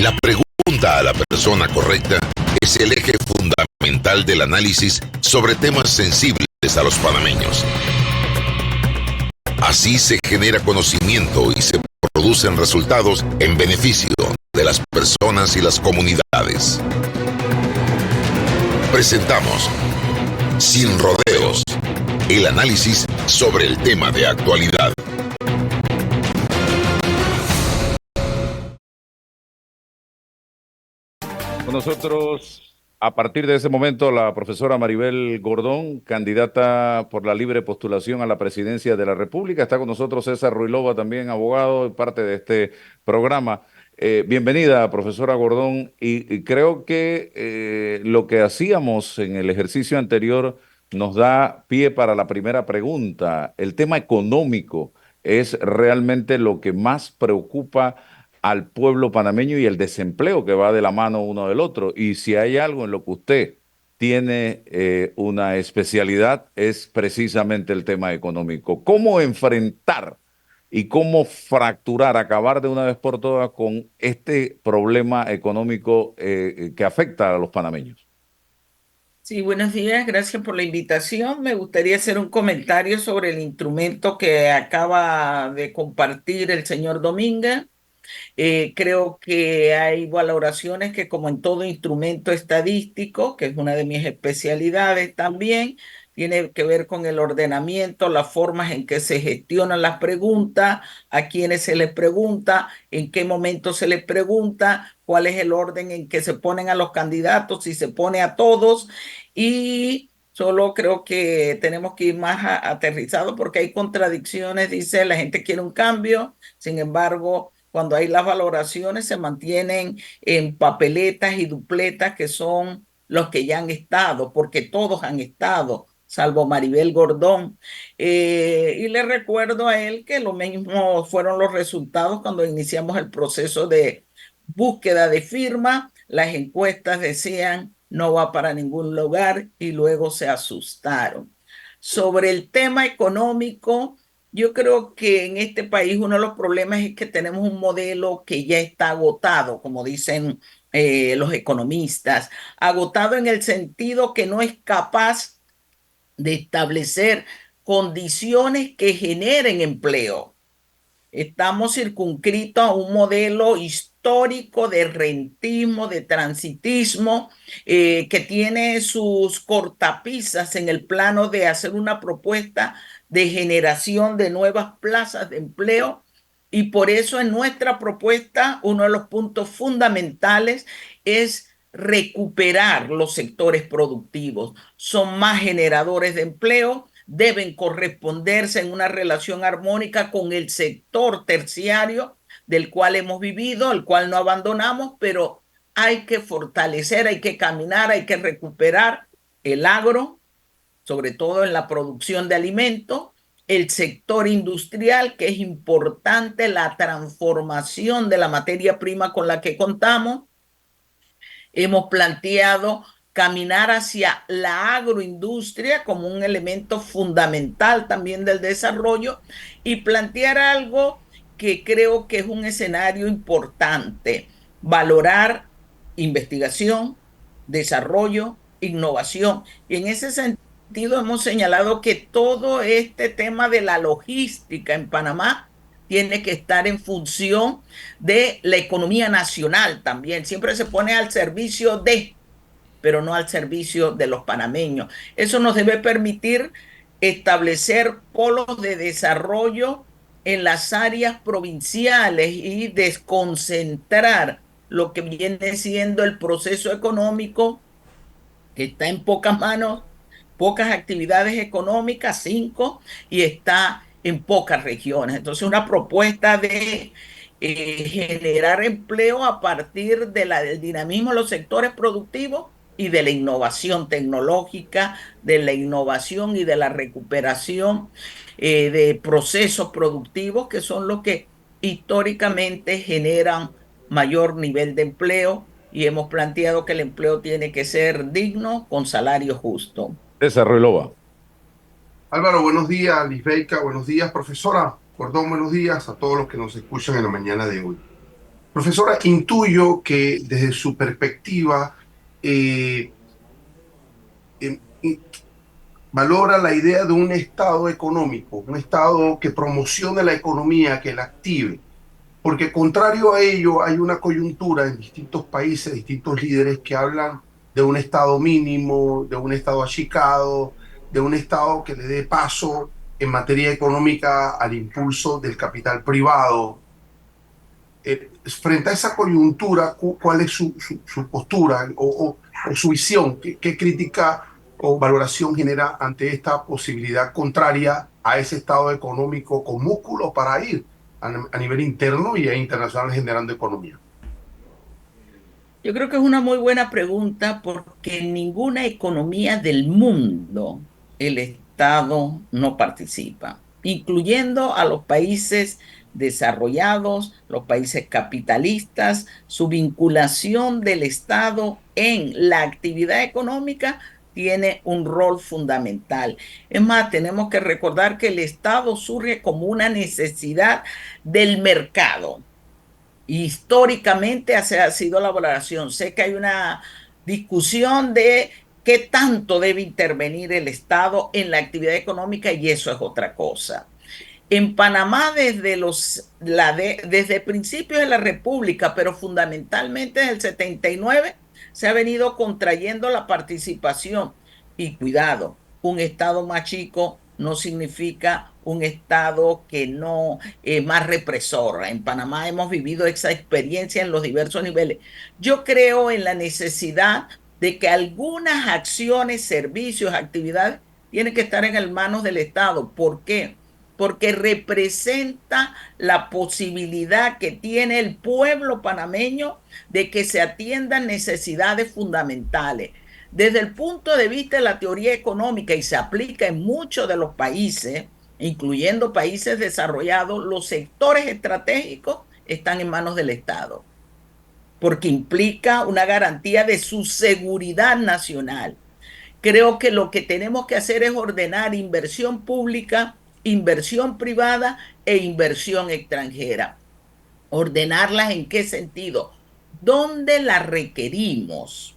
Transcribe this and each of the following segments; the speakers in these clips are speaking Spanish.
La pregunta a la persona correcta es el eje fundamental del análisis sobre temas sensibles a los panameños. Así se genera conocimiento y se producen resultados en beneficio de las personas y las comunidades. Presentamos Sin Rodeos, el análisis sobre el tema de actualidad. Con nosotros, a partir de ese momento, la profesora Maribel Gordón, candidata por la libre postulación a la presidencia de la República. Está con nosotros César Ruilova, también abogado y parte de este programa. Bienvenida, profesora Gordón. Y creo que lo que hacíamos en el ejercicio anterior nos da pie para la primera pregunta. El tema económico es realmente lo que más preocupa al pueblo panameño y el desempleo que va de la mano uno del otro. Y si hay algo en lo que usted tiene una especialidad, es precisamente el tema económico. ¿Cómo enfrentar y cómo fracturar, acabar de una vez por todas con este problema económico que afecta a los panameños? Sí, buenos días, gracias por la invitación. Me gustaría hacer un comentario sobre el instrumento que acaba de compartir el señor Domínguez. Creo que hay valoraciones que, como en todo instrumento estadístico, que es una de mis especialidades también, tiene que ver con el ordenamiento, las formas en que se gestionan las preguntas, a quiénes se les pregunta, en qué momento se les pregunta, cuál es el orden en que se ponen a los candidatos, si se pone a todos. Y solo creo que tenemos que ir más aterrizados porque hay contradicciones. Dice, la gente quiere un cambio, sin embargo, cuando hay las valoraciones se mantienen en papeletas y dupletas que son los que ya han estado, porque todos han estado, salvo Maribel Gordón. Y le recuerdo a él que lo mismo fueron los resultados cuando iniciamos el proceso de búsqueda de firma. Las encuestas decían no va para ningún lugar y luego se asustaron. Sobre el tema económico, yo creo que en este país uno de los problemas es que tenemos un modelo que ya está agotado, como dicen los economistas, agotado en el sentido que no es capaz de establecer condiciones que generen empleo. Estamos circunscritos a un modelo histórico de rentismo, de transitismo, que tiene sus cortapisas en el plano de hacer una propuesta de generación de nuevas plazas de empleo. Y por eso en nuestra propuesta, uno de los puntos fundamentales es recuperar los sectores productivos. Son más generadores de empleo, deben corresponderse en una relación armónica con el sector terciario del cual hemos vivido, el cual no abandonamos, pero hay que fortalecer, hay que caminar, hay que recuperar el agro, sobre todo en la producción de alimentos, el sector industrial, que es importante la transformación de la materia prima con la que contamos. Hemos planteado caminar hacia la agroindustria como un elemento fundamental también del desarrollo y plantear algo que creo que es un escenario importante, valorar investigación, desarrollo, innovación. Y en ese sentido hemos señalado que todo este tema de la logística en Panamá tiene que estar en función de la economía nacional también. Siempre se pone al servicio de, pero no al servicio de los panameños. Eso nos debe permitir establecer polos de desarrollo en las áreas provinciales y desconcentrar lo que viene siendo el proceso económico, que está en pocas manos, pocas actividades económicas, 5, y está en pocas regiones. Entonces, una propuesta de generar empleo a partir de del dinamismo de los sectores productivos y de la innovación tecnológica, de la innovación y de la recuperación de procesos productivos que son los que históricamente generan mayor nivel de empleo, y hemos planteado que el empleo tiene que ser digno con salario justo. César Ruilova. Álvaro, buenos días. Lisbeica, buenos días. Profesora Gordón, buenos días a todos los que nos escuchan en la mañana de hoy. Profesora, intuyo que desde su perspectiva eh, valora la idea de un Estado económico, un Estado que promocione la economía, que la active. Porque contrario a ello, hay una coyuntura en distintos países, distintos líderes que hablan de un Estado mínimo, de un Estado achicado, de un Estado que le dé paso en materia económica al impulso del capital privado. Frente a esa coyuntura, ¿cuál es su postura o su visión? ¿Qué crítica o valoración genera ante esta posibilidad contraria a ese estado económico con músculo para ir a nivel interno y a internacional generando economía? Yo creo que es una muy buena pregunta porque en ninguna economía del mundo el Estado no participa, incluyendo a los países desarrollados, los países capitalistas. Su vinculación del Estado en la actividad económica tiene un rol fundamental. Es más, tenemos que recordar que el Estado surge como una necesidad del mercado. Históricamente ha sido la valoración. Sé que hay una discusión de qué tanto debe intervenir el Estado en la actividad económica y eso es otra cosa. En Panamá desde principios de la República, pero fundamentalmente desde el 79, se ha venido contrayendo la participación. Y cuidado, un Estado más chico no significa un Estado que no es más represor. En Panamá hemos vivido esa experiencia en los diversos niveles. Yo creo en la necesidad de que algunas acciones, servicios, actividades tienen que estar en las manos del Estado. ¿Por qué? Porque representa la posibilidad que tiene el pueblo panameño de que se atiendan necesidades fundamentales. Desde el punto de vista de la teoría económica, y se aplica en muchos de los países, incluyendo países desarrollados, los sectores estratégicos están en manos del Estado, porque implica una garantía de su seguridad nacional. Creo que lo que tenemos que hacer es ordenar inversión pública, inversión privada e inversión extranjera. ¿Ordenarlas en qué sentido? ¿Dónde las requerimos?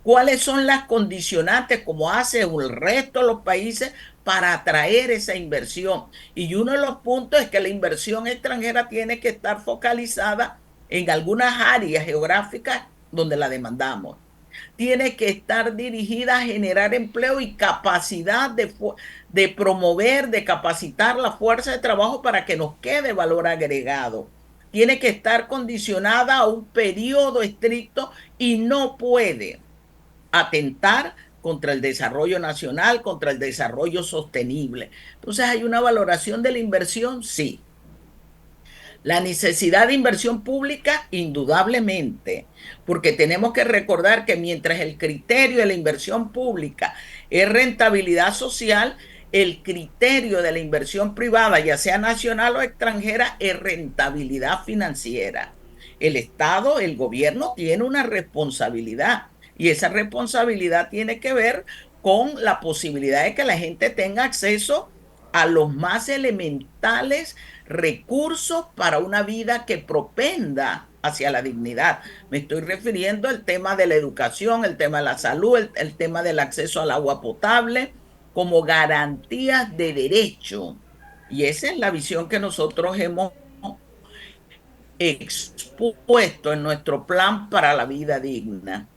¿Cuáles son las condicionantes, como hace el resto de los países, para atraer esa inversión? Y uno de los puntos es que la inversión extranjera tiene que estar focalizada en algunas áreas geográficas donde la demandamos. Tiene que estar dirigida a generar empleo y capacidad de promover, de capacitar la fuerza de trabajo para que nos quede valor agregado. Tiene que estar condicionada a un periodo estricto y no puede atentar contra el desarrollo nacional, contra el desarrollo sostenible. Entonces, ¿hay una valoración de la inversión? Sí. La necesidad de inversión pública, indudablemente, porque tenemos que recordar que mientras el criterio de la inversión pública es rentabilidad social, el criterio de la inversión privada, ya sea nacional o extranjera, es rentabilidad financiera. El Estado, el gobierno, tiene una responsabilidad y esa responsabilidad tiene que ver con la posibilidad de que la gente tenga acceso a los más elementales recursos para una vida que propenda hacia la dignidad. Me estoy refiriendo al tema de la educación, el tema de la salud, el tema del acceso al agua potable, como garantías de derecho. Y esa es la visión que nosotros hemos expuesto en nuestro plan para la vida digna.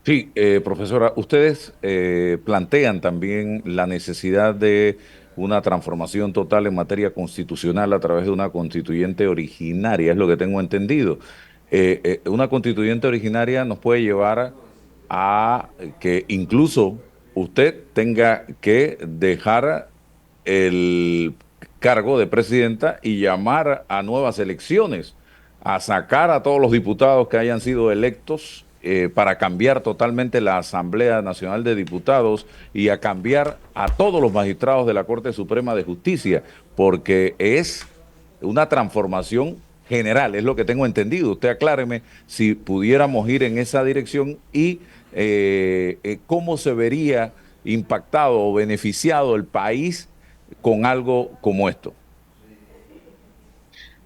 Sí, profesora, ustedes plantean también la necesidad de una transformación total en materia constitucional a través de una constituyente originaria, es lo que tengo entendido. Una constituyente originaria nos puede llevar a que incluso usted tenga que dejar el cargo de presidenta y llamar a nuevas elecciones, a sacar a todos los diputados que hayan sido electos para cambiar totalmente la Asamblea Nacional de Diputados y a cambiar a todos los magistrados de la Corte Suprema de Justicia, porque es una transformación general, es lo que tengo entendido. Usted acláreme si pudiéramos ir en esa dirección y cómo se vería impactado o beneficiado el país con algo como esto.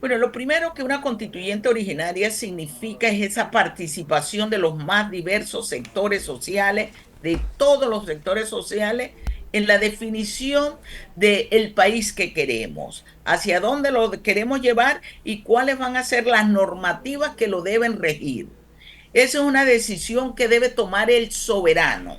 Bueno, lo primero que una constituyente originaria significa es esa participación de los más diversos sectores sociales, de todos los sectores sociales, en la definición del país que queremos, hacia dónde lo queremos llevar y cuáles van a ser las normativas que lo deben regir. Esa es una decisión que debe tomar el soberano,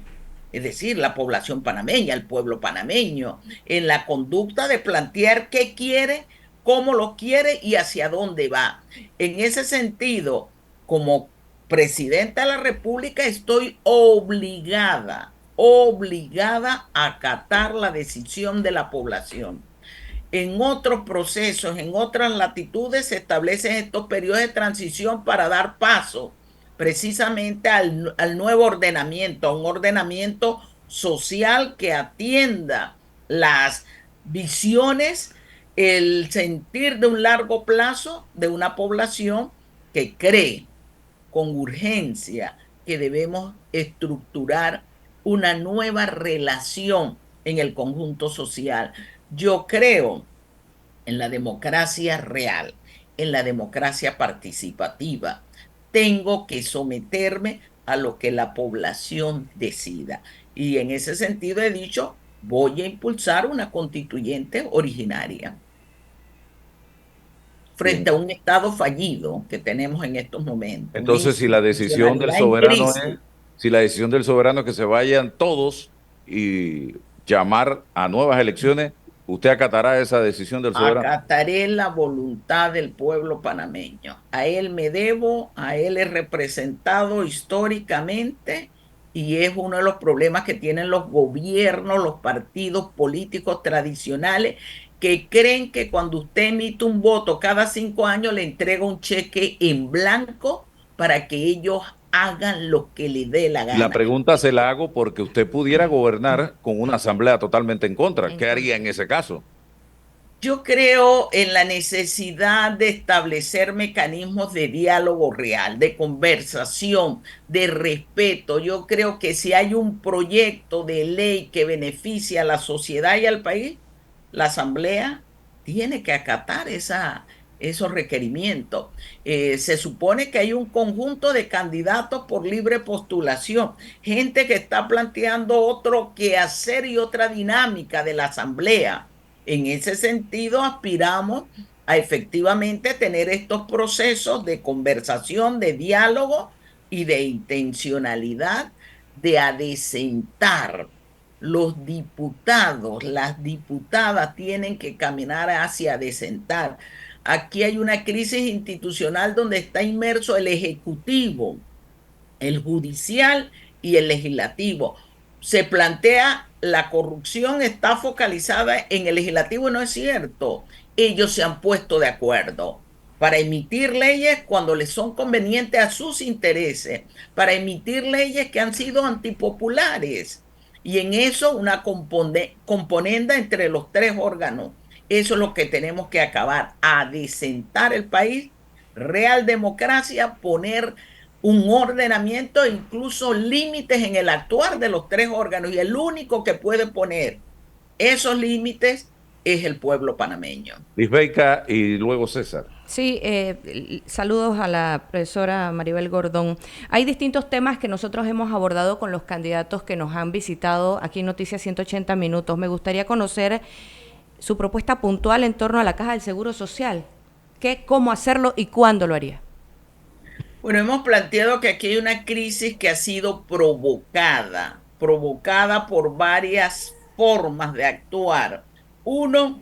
es decir, la población panameña, el pueblo panameño, en la conducta de plantear qué quiere, cómo lo quiere y hacia dónde va. En ese sentido, como presidenta de la República, estoy obligada a acatar la decisión de la población. En otros procesos, en otras latitudes, se establecen estos periodos de transición para dar paso precisamente al nuevo ordenamiento, a un ordenamiento social que atienda las visiones, el sentir de un largo plazo de una población que cree con urgencia que debemos estructurar una nueva relación en el conjunto social. Yo creo en la democracia real, en la democracia participativa. Tengo que someterme a lo que la población decida. Y en ese sentido he dicho, voy a impulsar una constituyente originaria frente Bien. a un Estado fallido que tenemos en estos momentos, una Entonces, si la decisión del institucionalidad en soberano crisis. es, si la decisión del soberano es que se vayan todos y llamar a nuevas elecciones, ¿usted acatará esa decisión del soberano? Acataré la voluntad del pueblo panameño. A él me debo, a él he representado históricamente y es uno de los problemas que tienen los gobiernos, los partidos políticos tradicionales, que creen que cuando usted emite un voto cada 5 años le entrega un cheque en blanco para que ellos hagan lo que les dé la Y la gana. pregunta se la hago porque usted pudiera gobernar con una asamblea totalmente en contra. ¿Qué haría en ese caso? Yo creo en la necesidad de establecer mecanismos de diálogo real, de conversación, de respeto. Yo creo que si hay un proyecto de ley que beneficia a la sociedad y al país, la Asamblea tiene que acatar esos requerimientos. Se supone que hay un conjunto de candidatos por libre postulación, gente que está planteando otro quehacer y otra dinámica de la Asamblea. En ese sentido, aspiramos a efectivamente tener estos procesos de conversación, de diálogo y de intencionalidad de adecentar. Los diputados, las diputadas tienen que caminar hacia adecentar. Aquí hay una crisis institucional donde está inmerso el Ejecutivo, el judicial y el legislativo. Se plantea la corrupción está focalizada en el legislativo y no es cierto. Ellos se han puesto de acuerdo para emitir leyes cuando les son convenientes a sus intereses, para emitir leyes que han sido antipopulares. Y en eso una componenda entre los tres órganos. Eso es lo que tenemos que acabar, adecentar el país, real democracia, poner un ordenamiento e incluso límites en el actuar de los tres órganos. Y el único que puede poner esos límites es el pueblo panameño. Lisbeica y luego César. Sí, saludos a la profesora Maribel Gordón. Hay distintos temas que nosotros hemos abordado con los candidatos que nos han visitado aquí en Noticias 180 Minutos. Me gustaría conocer su propuesta puntual en torno a la Caja del Seguro Social. ¿Cómo hacerlo y cuándo lo haría? Bueno, hemos planteado que aquí hay una crisis que ha sido provocada por varias formas de actuar. Uno,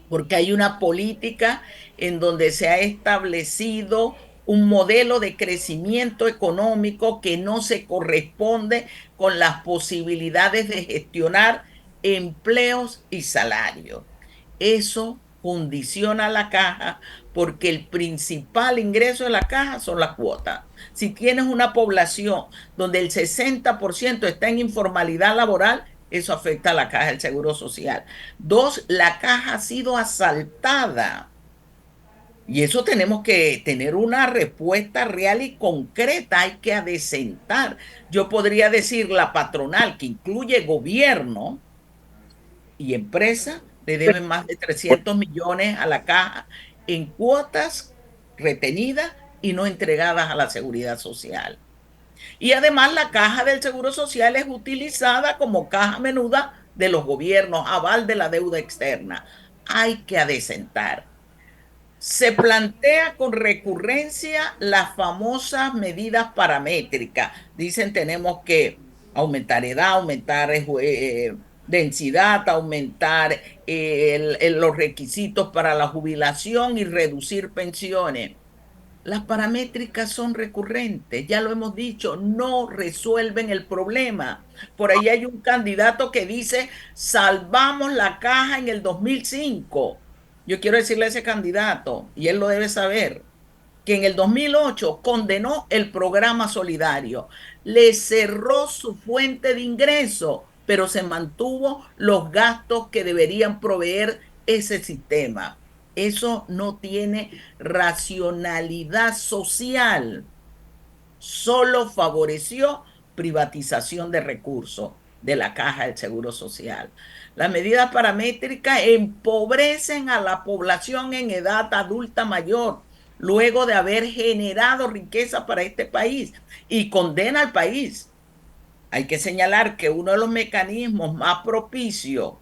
porque hay una política en donde se ha establecido un modelo de crecimiento económico que no se corresponde con las posibilidades de gestionar empleos y salarios. Eso condiciona a la caja porque el principal ingreso de la caja son las cuotas. Si tienes una población donde el 60% está en informalidad laboral, eso afecta a la caja del Seguro Social. Dos, la caja ha sido asaltada. Y eso tenemos que tener una respuesta real y concreta. Hay que adecentar. Yo podría decir la patronal, que incluye gobierno y empresa, le deben más de 300 millones a la caja en cuotas retenidas y no entregadas a la seguridad social. Y además la caja del Seguro Social es utilizada como caja menuda de los gobiernos, aval de la deuda externa. Hay que adecentar. Se plantea con recurrencia las famosas medidas paramétricas. Dicen tenemos que aumentar edad, aumentar densidad, aumentar los requisitos para la jubilación y reducir pensiones. Las paramétricas son recurrentes, ya lo hemos dicho, no resuelven el problema. Por ahí hay un candidato que dice, salvamos la caja en el 2005. Yo quiero decirle a ese candidato, y él lo debe saber, que en el 2008 condenó el programa solidario, le cerró su fuente de ingreso, pero se mantuvo los gastos que deberían proveer ese sistema. Eso no tiene racionalidad social, solo favoreció privatización de recursos de la Caja del Seguro Social. Las medidas paramétricas empobrecen a la población en edad adulta mayor, luego de haber generado riqueza para este país, y condena al país. Hay que señalar que uno de los mecanismos más propicios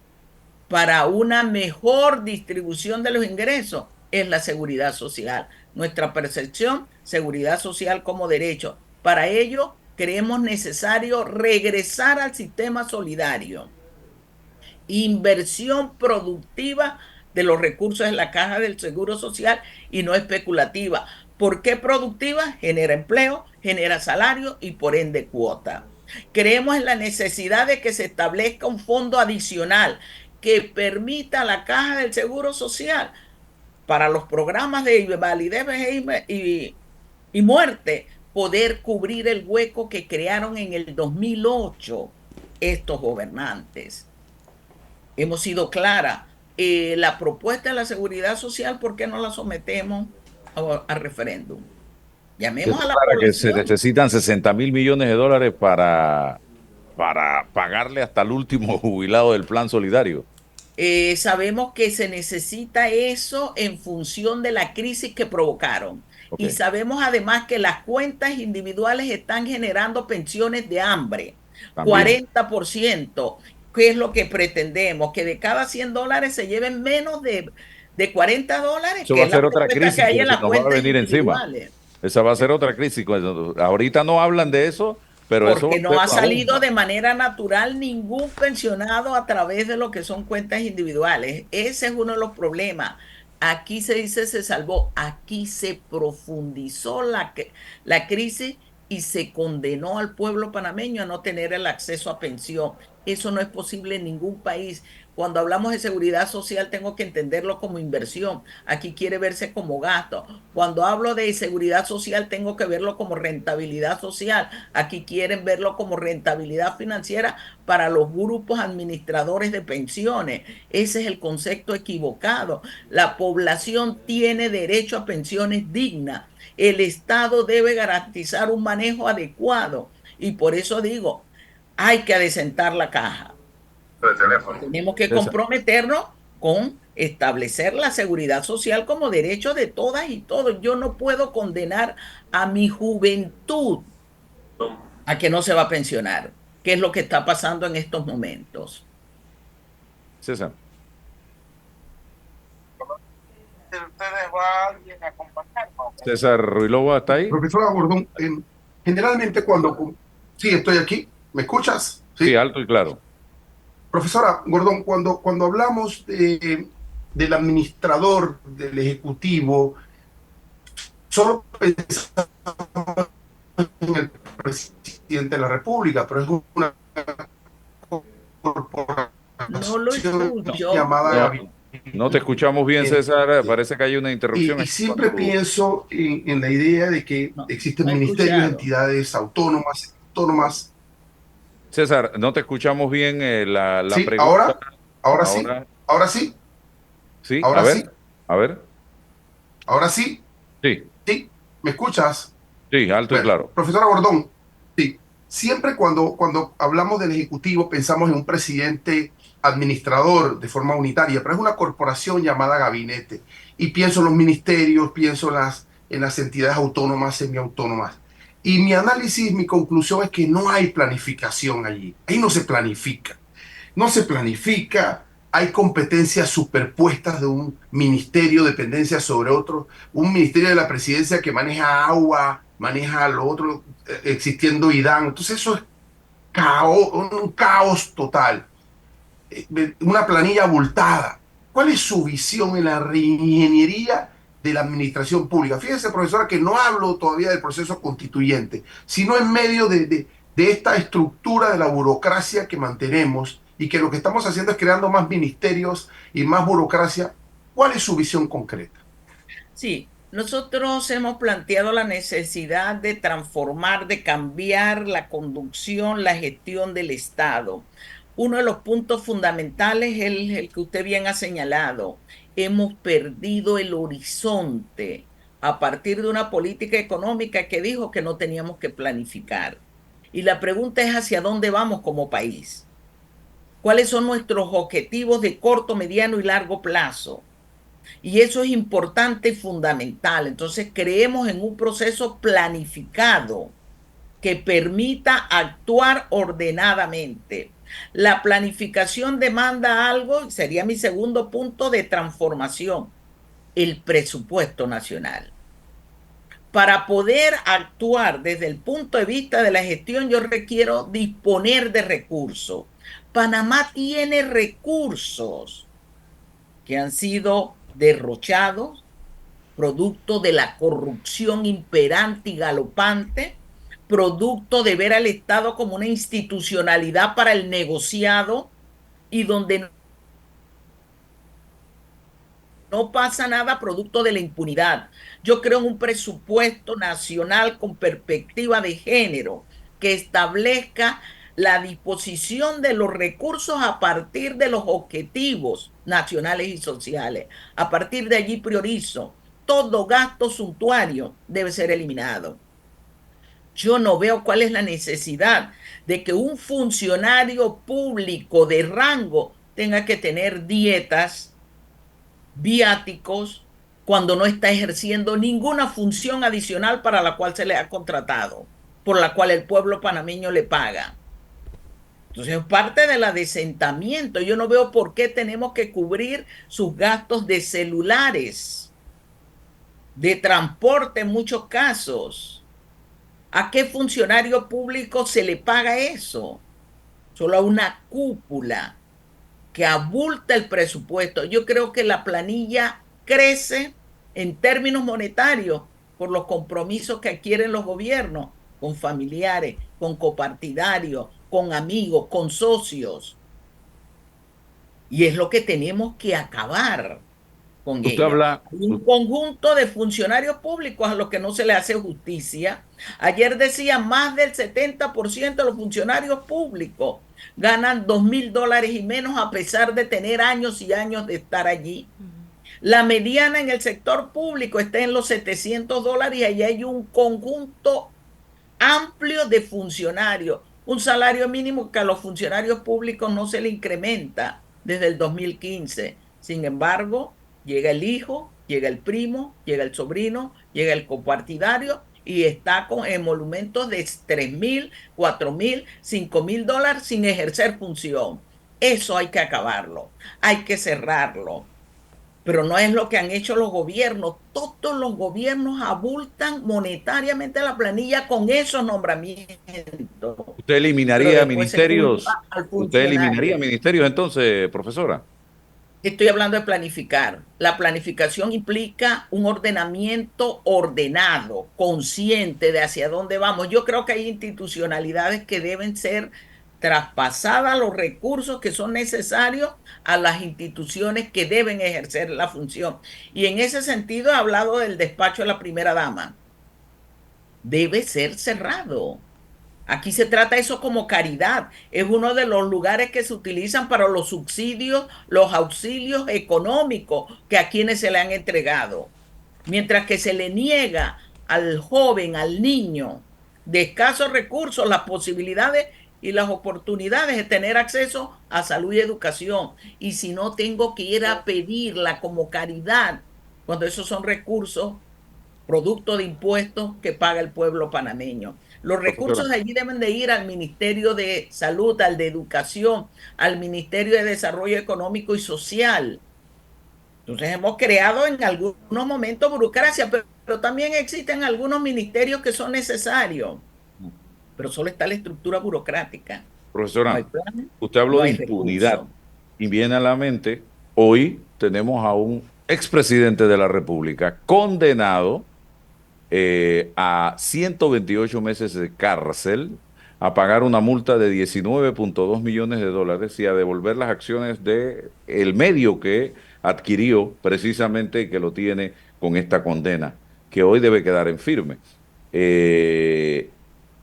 para una mejor distribución de los ingresos es la seguridad social. Nuestra percepción, seguridad social como derecho. Para ello, creemos necesario regresar al sistema solidario. Inversión productiva de los recursos de la Caja del Seguro Social y no especulativa. ¿Por qué productiva? Genera empleo, genera salario y por ende cuota. Creemos en la necesidad de que se establezca un fondo adicional que permita a la Caja del Seguro Social para los programas de invalidez, vejez y muerte poder cubrir el hueco que crearon en el 2008 estos gobernantes. Hemos sido claras. La propuesta de la seguridad social, ¿por qué no la sometemos a referéndum? Llamemos a la Para que se población. necesitan 60.000 millones de dólares para pagarle hasta el último jubilado del plan solidario. Sabemos que se necesita eso en función de la crisis que provocaron. Okay. Y sabemos además que las cuentas individuales están generando pensiones de hambre. También. 40%. ¿Qué es lo que pretendemos? Que de cada $100 se lleven menos de $40. Eso que va a es ser la otra crisis que hay que en las nos va a cuentas venir encima. Esa va a ser otra crisis. Ahorita no hablan de eso, pero porque eso no ha salido de manera natural ningún pensionado a través de lo que son cuentas individuales. Ese es uno de los problemas. Aquí se dice se salvó, aquí se profundizó la crisis y se condenó al pueblo panameño a no tener el acceso a pensión. Eso no es posible en ningún país. Cuando hablamos de seguridad social tengo que entenderlo como inversión. Aquí quiere verse como gasto. Cuando hablo de seguridad social tengo que verlo como rentabilidad social. Aquí quieren verlo como rentabilidad financiera para los grupos administradores de pensiones. Ese es el concepto equivocado. La población tiene derecho a pensiones dignas. El Estado debe garantizar un manejo adecuado. Y por eso digo, hay que adecentar la caja. Tenemos que comprometernos con establecer la seguridad social como derecho de todas y todos. Yo no puedo condenar a mi juventud a que no se va a pensionar, que es lo que está pasando en estos momentos. César. ¿Ustedes va alguien a acompañarnos? César Ruilova, ¿está ahí? Profesora Gordón, generalmente cuando... Sí, estoy aquí. ¿Me escuchas? Sí, alto y claro. Profesora Gordón, cuando hablamos del administrador, del ejecutivo, solo pensamos en el presidente de la República, pero es una corporación llamada... No te escuchamos bien, César. Parece que hay una interrupción. Y siempre pienso en la idea de que existen ministerios, entidades autónomas. César, no te escuchamos bien la sí, pregunta. Ahora sí. Ahora sí. Sí, ahora a ver, sí. A ver. Ahora sí. Sí. Sí, ¿me escuchas? Sí, alto y claro. Profesora Gordón, sí. Siempre cuando hablamos del Ejecutivo pensamos en un presidente administrador de forma unitaria, pero es una corporación llamada gabinete. Y pienso en los ministerios, pienso en las entidades autónomas, semiautónomas. Y mi análisis, mi conclusión es que no hay planificación allí. Ahí no se planifica. No se planifica, hay competencias superpuestas de un ministerio, dependencias sobre otro, un ministerio de la presidencia que maneja agua, maneja lo otro, existiendo IDAN. Entonces eso es un caos total, una planilla abultada. ¿Cuál es su visión en la reingeniería de la administración pública? Fíjese, profesora, que no hablo todavía del proceso constituyente, sino en medio de esta estructura de la burocracia que mantenemos y que lo que estamos haciendo es creando más ministerios y más burocracia. ¿Cuál es su visión concreta? Sí, nosotros hemos planteado la necesidad de transformar, de cambiar la conducción, la gestión del Estado. Uno de los puntos fundamentales es el que usted bien ha señalado. Hemos perdido el horizonte a partir de una política económica que dijo que no teníamos que planificar. Y la pregunta es hacia dónde vamos como país. ¿Cuáles son nuestros objetivos de corto, mediano y largo plazo? Y eso es importante y fundamental. Entonces creemos en un proceso planificado que permita actuar ordenadamente. La planificación demanda algo, sería mi segundo punto de transformación, el presupuesto nacional. Para poder actuar desde el punto de vista de la gestión, yo requiero disponer de recursos. Panamá tiene recursos que han sido derrochados, producto de la corrupción imperante y galopante, producto de ver al Estado como una institucionalidad para el negociado y donde no pasa nada, producto de la impunidad. Yo creo en un presupuesto nacional con perspectiva de género que establezca la disposición de los recursos a partir de los objetivos nacionales y sociales. A partir de allí priorizo. Todo gasto suntuario debe ser eliminado. Yo no veo cuál es la necesidad de que un funcionario público de rango tenga que tener dietas, viáticos, cuando no está ejerciendo ninguna función adicional para la cual se le ha contratado, por la cual el pueblo panameño le paga. Entonces, parte del adesentamiento. Yo no veo por qué tenemos que cubrir sus gastos de celulares, de transporte en muchos casos. ¿A qué funcionario público se le paga eso? Solo a una cúpula que abulta el presupuesto. Yo creo que la planilla crece en términos monetarios por los compromisos que adquieren los gobiernos con familiares, con copartidarios, con amigos, con socios. Y es lo que tenemos que acabar con Usted ella. habla. Un conjunto de funcionarios públicos a los que no se le hace justicia. Ayer decía, más del 70% de los funcionarios públicos ganan $2,000 y menos a pesar de tener años y años de estar allí. La mediana en el sector público está en los $700 y allí hay un conjunto amplio de funcionarios. Un salario mínimo que a los funcionarios públicos no se le incrementa desde el 2015. Sin embargo, llega el hijo, llega el primo, llega el sobrino, llega el copartidario y está con emolumentos de $3,000, $4,000, $5,000 sin ejercer función. Eso hay que acabarlo, hay que cerrarlo. Pero no es lo que han hecho los gobiernos. Todos los gobiernos abultan monetariamente la planilla con esos nombramientos. ¿Usted eliminaría ministerios? ¿Usted eliminaría ministerios entonces, profesora? Estoy hablando de planificar. La planificación implica un ordenamiento ordenado, consciente de hacia dónde vamos. Yo creo que hay institucionalidades que deben ser traspasadas los recursos que son necesarios a las instituciones que deben ejercer la función. Y en ese sentido he hablado del despacho de la primera dama. Debe ser cerrado. Aquí se trata eso como caridad. Es uno de los lugares que se utilizan para los subsidios, los auxilios económicos que a quienes se le han entregado. Mientras que se le niega al joven, al niño de escasos recursos, las posibilidades y las oportunidades de tener acceso a salud y educación. Y si no, tengo que ir a pedirla como caridad, cuando esos son recursos producto de impuestos que paga el pueblo panameño. Los Profesora. recursos de allí deben de ir al Ministerio de Salud, al de Educación, al Ministerio de Desarrollo Económico y Social. Entonces hemos creado en algunos momentos burocracia, pero también existen algunos ministerios que son necesarios, pero solo está la estructura burocrática. No hay Profesora, planes, usted habló no de hay impunidad recursos. y viene a la mente, hoy tenemos a un expresidente de la República condenado a 128 meses de cárcel, a pagar una multa de 19.2 millones de dólares y a devolver las acciones de el medio que adquirió precisamente y que lo tiene con esta condena, que hoy debe quedar en firme. Eh,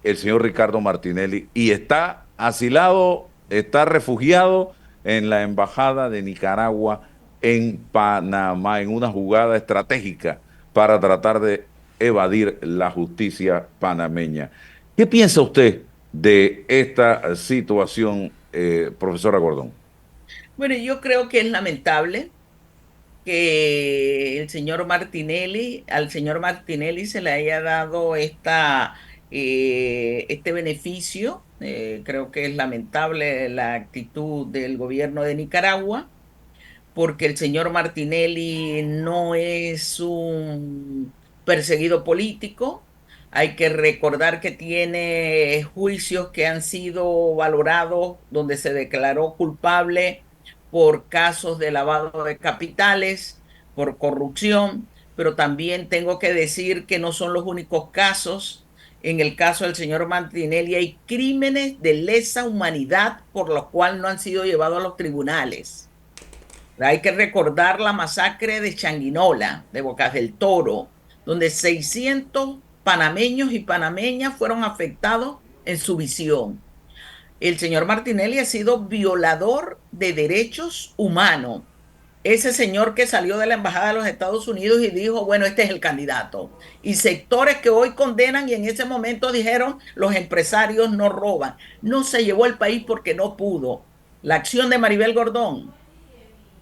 el señor Ricardo Martinelli, y está asilado, está refugiado en la Embajada de Nicaragua en Panamá, en una jugada estratégica para tratar de evadir la justicia panameña. ¿Qué piensa usted de esta situación, profesora Gordón? Bueno, yo creo que es lamentable que al señor Martinelli se le haya dado este beneficio. Creo que es lamentable la actitud del gobierno de Nicaragua, porque el señor Martinelli no es un perseguido político. Hay que recordar que tiene juicios que han sido valorados donde se declaró culpable por casos de lavado de capitales, por corrupción, pero también tengo que decir que no son los únicos casos. En el caso del señor Martinelli hay crímenes de lesa humanidad por los cuales no han sido llevados a los tribunales. Hay que recordar la masacre de Changuinola, de Bocas del Toro, donde 600 panameños y panameñas fueron afectados en su visión. El señor Martinelli ha sido violador de derechos humanos. Ese señor que salió de la Embajada de los Estados Unidos y dijo, bueno, este es el candidato. Y sectores que hoy condenan y en ese momento dijeron, los empresarios no roban. No se llevó el país porque no pudo. La acción de Maribel Gordón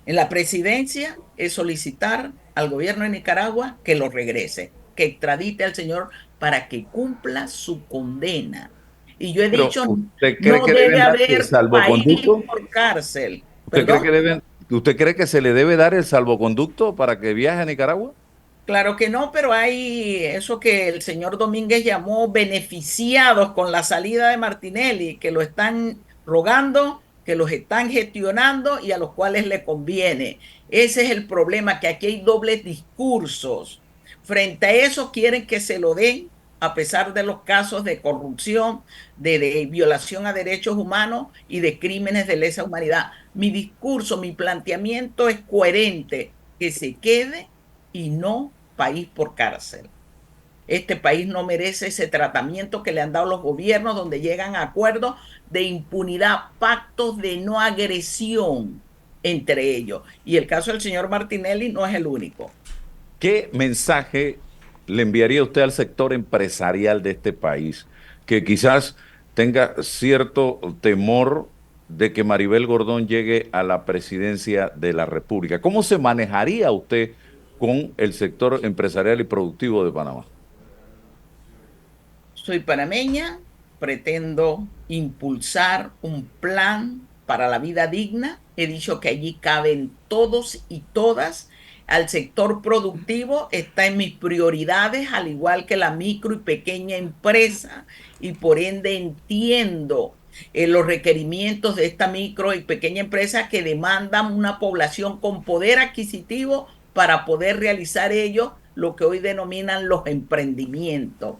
en la presidencia es solicitar al gobierno de Nicaragua que lo regrese, que extradite al señor para que cumpla su condena. Y yo he Pero, dicho, ¿usted cree no que debe deben dar el haber país salvoconducto? por cárcel. ¿Usted cree que ¿Perdón? usted cree que se le debe dar el salvoconducto para que viaje a Nicaragua? Claro que no, pero hay eso que el señor Domínguez llamó beneficiados con la salida de Martinelli, que lo están rogando, que los están gestionando y a los cuales le conviene. Ese es el problema, que aquí hay dobles discursos. Frente a eso quieren que se lo den, a pesar de los casos de corrupción, de violación a derechos humanos y de crímenes de lesa humanidad. Mi discurso, mi planteamiento es coherente, que se quede y no país por cárcel. Este país no merece ese tratamiento que le han dado los gobiernos donde llegan a acuerdos de impunidad, pactos de no agresión entre ellos. Y el caso del señor Martinelli no es el único. ¿Qué mensaje le enviaría usted al sector empresarial de este país que quizás tenga cierto temor de que Maribel Gordón llegue a la presidencia de la República? ¿Cómo se manejaría usted con el sector empresarial y productivo de Panamá? Soy panameña, pretendo impulsar un plan para la vida digna. He dicho que allí caben todos y todas. Al sector productivo está en mis prioridades, al igual que la micro y pequeña empresa, y por ende entiendo los requerimientos de esta micro y pequeña empresa que demandan una población con poder adquisitivo para poder realizar ellos lo que hoy denominan los emprendimientos.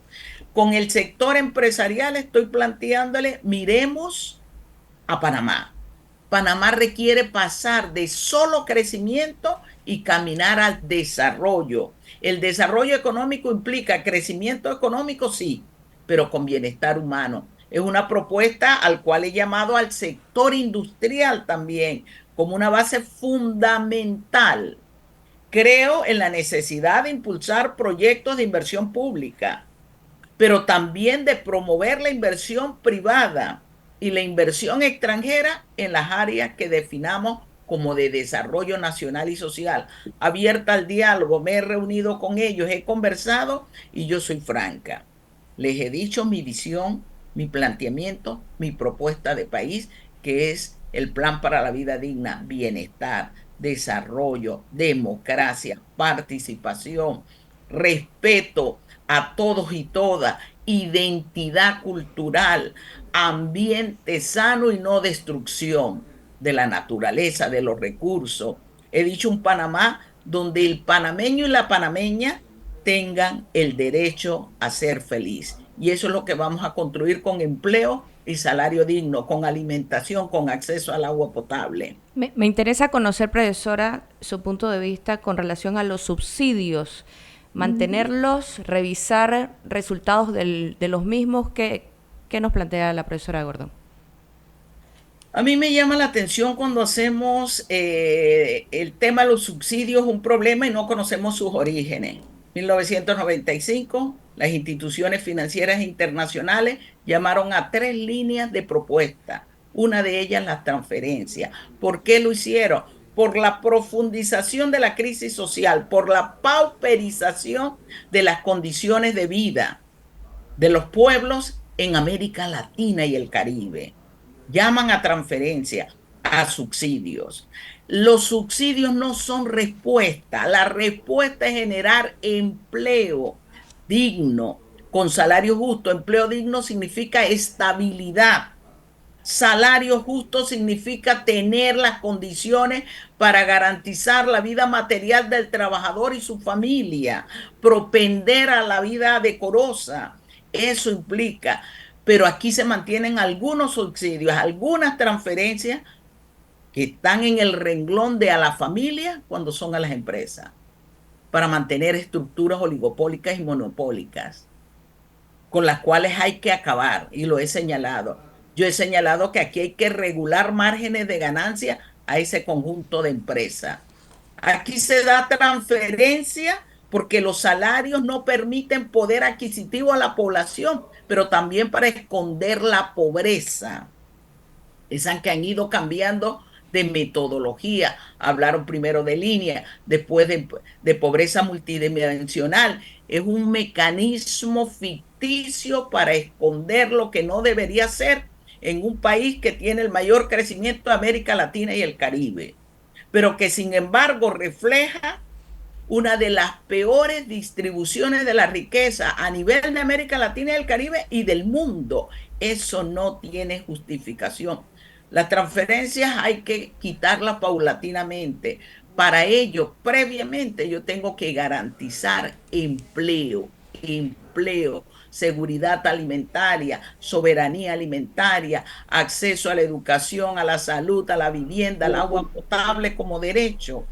Con el sector empresarial estoy planteándole, miremos a Panamá. Panamá requiere pasar de solo crecimiento y caminar al desarrollo. El desarrollo económico implica crecimiento económico, sí, pero con bienestar humano. Es una propuesta al cual he llamado al sector industrial también como una base fundamental. Creo en la necesidad de impulsar proyectos de inversión pública, pero también de promover la inversión privada. y la inversión extranjera en las áreas que definamos como de desarrollo nacional y social. Abierta al diálogo, me he reunido con ellos, he conversado y yo soy franca. Les he dicho mi visión, mi planteamiento, mi propuesta de país, que es el plan para la vida digna, bienestar, desarrollo, democracia, participación, respeto a todos y todas, identidad cultural, ambiente sano y no destrucción de la naturaleza, de los recursos. He dicho un Panamá donde el panameño y la panameña tengan el derecho a ser feliz. Y eso es lo que vamos a construir con empleo y salario digno, con alimentación, con acceso al agua potable. Me interesa conocer, profesora, su punto de vista con relación a los subsidios, mantenerlos, revisar resultados de los mismos. ¿Qué nos plantea la profesora Gordón? A mí me llama la atención cuando hacemos el tema de los subsidios un problema y no conocemos sus orígenes. 1995, las instituciones financieras internacionales llamaron a 3 líneas de propuesta. Una de ellas, las transferencias. ¿Por qué lo hicieron? Por la profundización de la crisis social, por la pauperización de las condiciones de vida de los pueblos en América Latina y el Caribe. Llaman a transferencia, a subsidios. Los subsidios no son respuesta. La respuesta es generar empleo digno, con salario justo. Empleo digno significa estabilidad. Salario justo significa tener las condiciones para garantizar la vida material del trabajador y su familia, propender a la vida decorosa. Eso implica, pero aquí se mantienen algunos subsidios, algunas transferencias que están en el renglón de a la familia cuando son a las empresas, para mantener estructuras oligopólicas y monopólicas, con las cuales hay que acabar, y lo he señalado. Yo he señalado que aquí hay que regular márgenes de ganancia a ese conjunto de empresas. Aquí se da transferencia porque los salarios no permiten poder adquisitivo a la población, pero también para esconder la pobreza. Esas que han ido cambiando de metodología. Hablaron primero de línea, después de pobreza multidimensional. Es un mecanismo ficticio para esconder lo que no debería ser en un país que tiene el mayor crecimiento de América Latina y el Caribe, pero que sin embargo refleja una de las peores distribuciones de la riqueza a nivel de América Latina y el Caribe y del mundo. Eso no tiene justificación. Las transferencias hay que quitarlas paulatinamente. Para ello, previamente, yo tengo que garantizar empleo, seguridad alimentaria, soberanía alimentaria, acceso a la educación, a la salud, a la vivienda, al agua potable como derecho.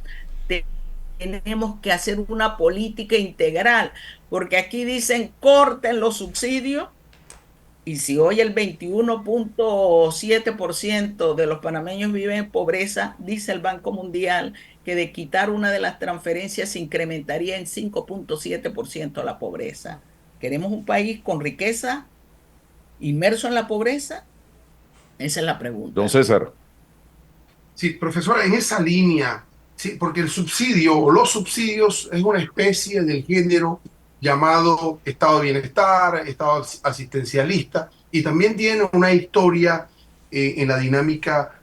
Tenemos que hacer una política integral, porque aquí dicen corten los subsidios, y si hoy el 21.7% de los panameños viven en pobreza, dice el Banco Mundial que de quitar una de las transferencias se incrementaría en 5.7% la pobreza. ¿Queremos un país con riqueza inmerso en la pobreza? Esa es la pregunta. Don César. Sí, profesora, en esa línea, sí, porque el subsidio o los subsidios es una especie del género llamado estado de bienestar, estado asistencialista, y también tiene una historia en la dinámica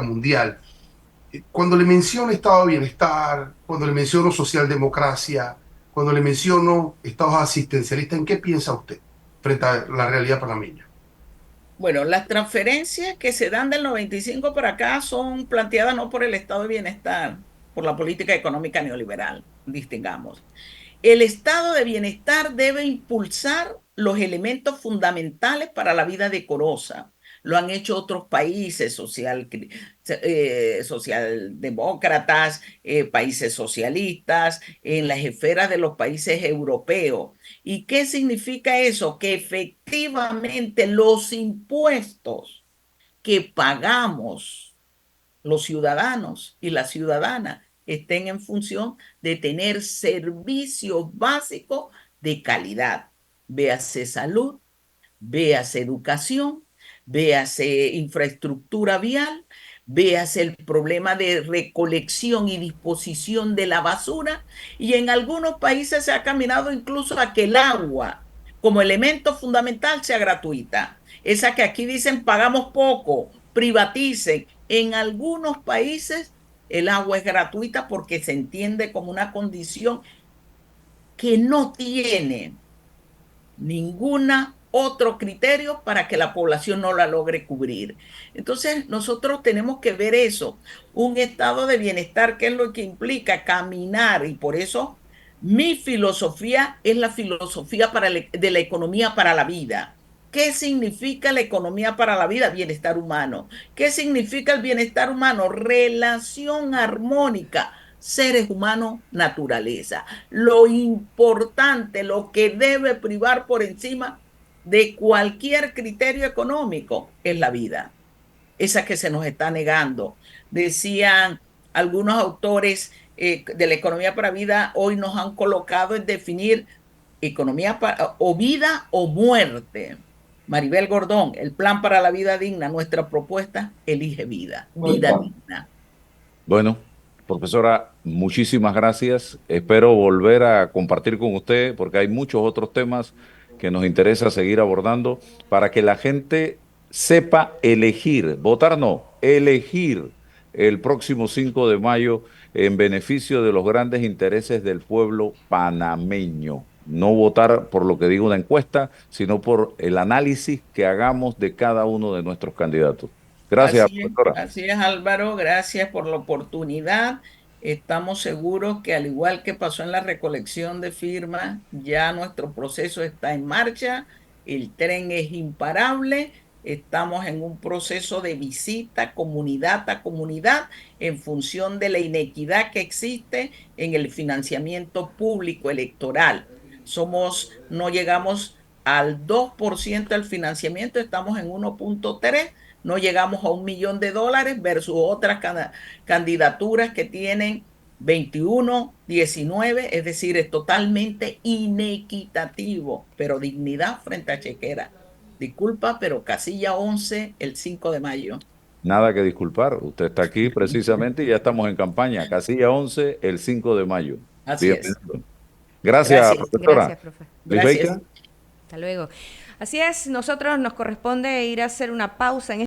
mundial. Cuando le menciono estado de bienestar, cuando le menciono socialdemocracia, cuando le menciono estados asistencialistas, ¿en qué piensa usted frente a la realidad panameña? Bueno, las transferencias que se dan del 95 para acá son planteadas no por el estado de bienestar, por la política económica neoliberal, distingamos. El estado de bienestar debe impulsar los elementos fundamentales para la vida decorosa. Lo han hecho otros países socialdemócratas, países socialistas, en las esferas de los países europeos. ¿Y qué significa eso? Que efectivamente los impuestos que pagamos los ciudadanos y las ciudadanas estén en función de tener servicios básicos de calidad. Véase salud, véase educación, véase infraestructura vial, véase el problema de recolección y disposición de la basura, y en algunos países se ha caminado incluso a que el agua como elemento fundamental sea gratuita. Esa que aquí dicen pagamos poco, privaticen. En algunos países el agua es gratuita porque se entiende como una condición que no tiene ninguna otro criterio para que la población no la logre cubrir. Entonces, nosotros tenemos que ver eso, un estado de bienestar, que es lo que implica caminar, y por eso mi filosofía es la filosofía de la economía para la vida. ¿Qué significa la economía para la vida? Bienestar humano. ¿Qué significa el bienestar humano? Relación armónica, seres humanos, naturaleza. Lo importante, lo que debe privar por encima de cualquier criterio económico es la vida, esa que se nos está negando. Decían algunos autores de la economía para vida, hoy nos han colocado en definir economía para, o vida o muerte. Maribel Gordón, el plan para la vida digna, nuestra propuesta elige vida, vida digna. Bueno, profesora, muchísimas gracias. Espero volver a compartir con usted porque hay muchos otros temas que nos interesa seguir abordando para que la gente sepa elegir, votar no, elegir el próximo 5 de mayo en beneficio de los grandes intereses del pueblo panameño. No votar por lo que diga una encuesta, sino por el análisis que hagamos de cada uno de nuestros candidatos. Gracias, profesora. Así es, Álvaro, gracias por la oportunidad. Estamos seguros que al igual que pasó en la recolección de firmas, ya nuestro proceso está en marcha, el tren es imparable, estamos en un proceso de visita comunidad a comunidad en función de la inequidad que existe en el financiamiento público electoral. No llegamos al 2% del financiamiento, estamos en 1.3%. No llegamos a $1 millón versus otras candidaturas que tienen 21, 19, es decir, es totalmente inequitativo, pero dignidad frente a chequera. Disculpa, pero casilla 11 el 5 de mayo. Nada que disculpar, usted está aquí precisamente y ya estamos en campaña. Casilla 11 el 5 de mayo. Así es. Gracias, profesora. Gracias, profe. Gracias. Hasta luego. Así es, nosotros nos corresponde ir a hacer una pausa en